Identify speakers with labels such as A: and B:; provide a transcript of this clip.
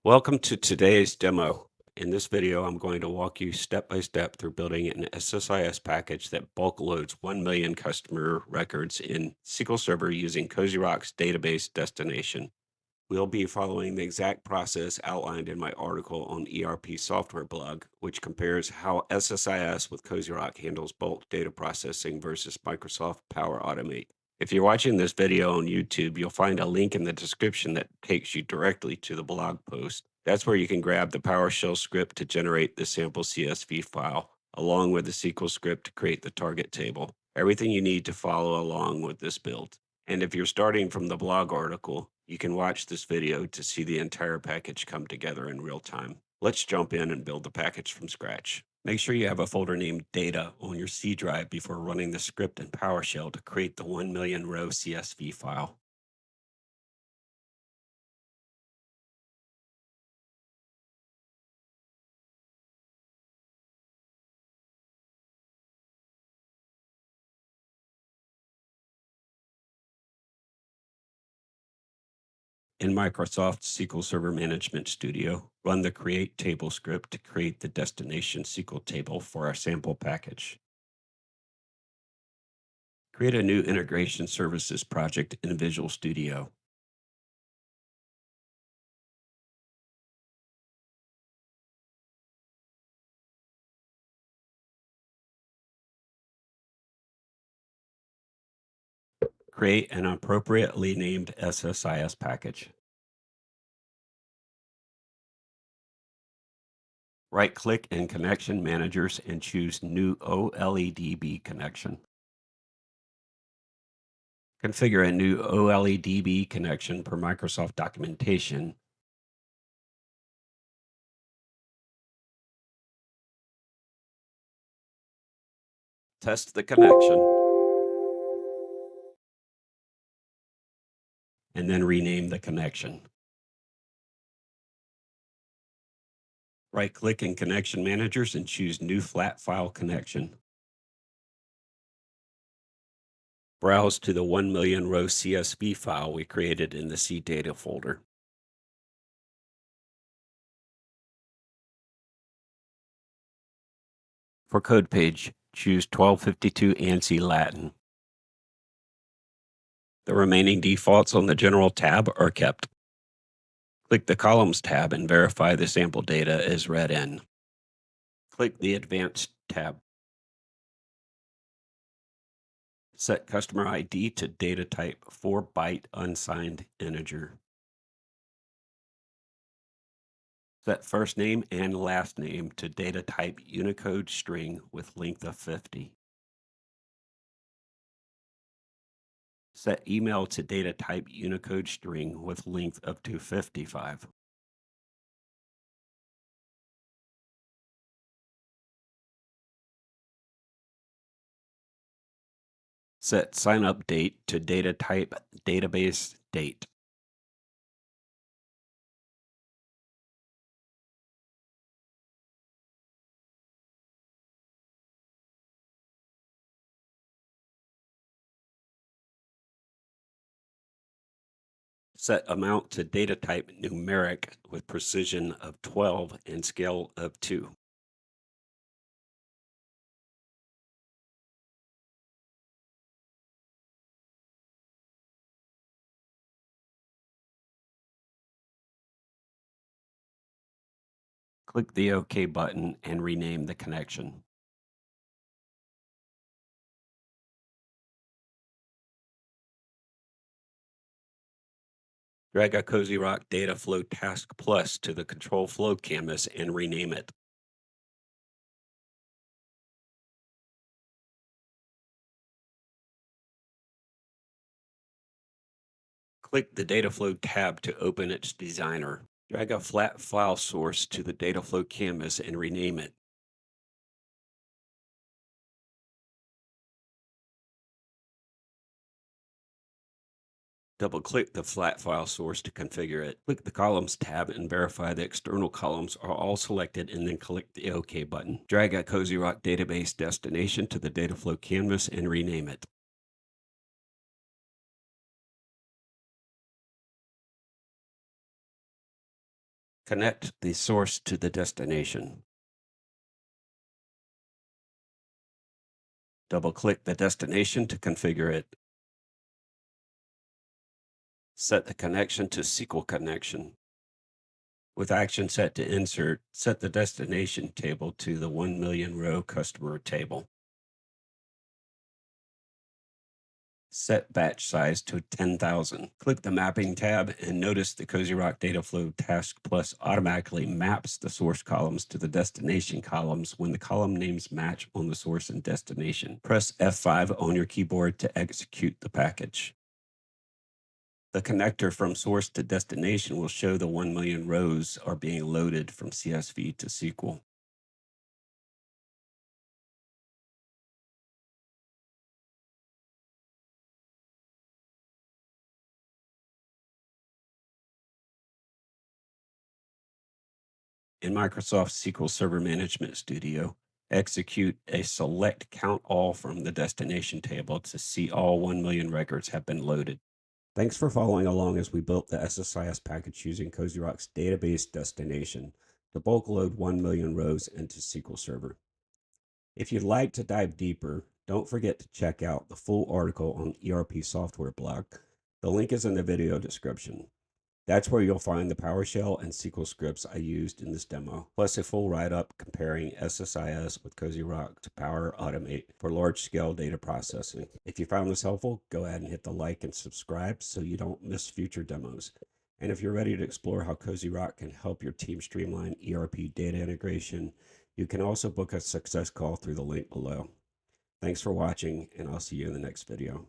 A: Welcome to today's demo. In this video, I'm going to walk you step by step through building an SSIS package that bulk loads 1 million customer records in SQL Server using COZYROC's database destination. We'll be following the exact process outlined in my article on ERPSoftwareBlog, which compares how SSIS with COZYROC handles bulk data processing versus Microsoft Power Automate. If you're watching this video on YouTube, you'll find a link in the description that takes you directly to the blog post. That's where you can grab the PowerShell script to generate the sample CSV file, along with the SQL script to create the target table. Everything you need to follow along with this build. And if you're starting from the blog article, you can watch this video to see the entire package come together in real time. Let's jump in and build the package from scratch. Make sure you have a folder named Data on your C drive before running the script in PowerShell to create the 1 million row CSV file. In Microsoft SQL Server Management Studio, run the Create Table script to create the destination SQL table for our sample package. Create a new integration services project in Visual Studio. Create an appropriately named SSIS package. Right-click in Connection Managers and choose New OLEDB connection. Configure a new OLEDB connection per Microsoft documentation. Test the connection, and then rename the connection. Right-click in Connection Managers and choose New Flat File Connection. Browse to the 1 million row CSV file we created in the C data folder. For code page, choose 1252 ANSI Latin. The remaining defaults on the General tab are kept. Click the Columns tab and verify the sample data is read in. Click the Advanced tab. Set customer ID to data type 4-byte unsigned integer. Set first name and last name to data type Unicode string with length of 50. Set email to data type Unicode string with length of 255. Set sign up date to data type database date. Set amount to data type numeric with precision of 12 and scale of 2. Click the OK button and rename the connection. Drag a COZYROC Data Flow Task Plus to the Control Flow canvas and rename it. Click the Data Flow tab to open its designer. Drag a flat file source to the Data Flow canvas and rename it. Double-click the flat file source to configure it. Click the Columns tab and verify the external columns are all selected, and then click the OK button. Drag a COZYROC database destination to the Dataflow canvas and rename it. Connect the source to the destination. Double-click the destination to configure it. Set the connection to SQL connection. With action set to insert, set the destination table to the 1 million row customer table. Set batch size to 10,000. Click the Mapping tab and notice the COZYROC Dataflow Task Plus automatically maps the source columns to the destination columns when the column names match on the source and destination. Press F5 on your keyboard to execute the package. The connector from source to destination will show the 1 million rows are being loaded from CSV to SQL. In Microsoft SQL Server Management Studio, execute a select count all from the destination table to see all 1 million records have been loaded. Thanks for following along as we built the SSIS package using COZYROC's database destination to bulk load 1 million rows into SQL Server. If you'd like to dive deeper, don't forget to check out the full article on ERPSoftwareBlog. The link is in the video description. That's where you'll find the PowerShell and SQL scripts I used in this demo, plus a full write-up comparing SSIS with COZYROC to Power Automate for large-scale data processing. If you found this helpful, go ahead and hit the like and subscribe so you don't miss future demos. And if you're ready to explore how COZYROC can help your team streamline ERP data integration, you can also book a success call through the link below. Thanks for watching, and I'll see you in the next video.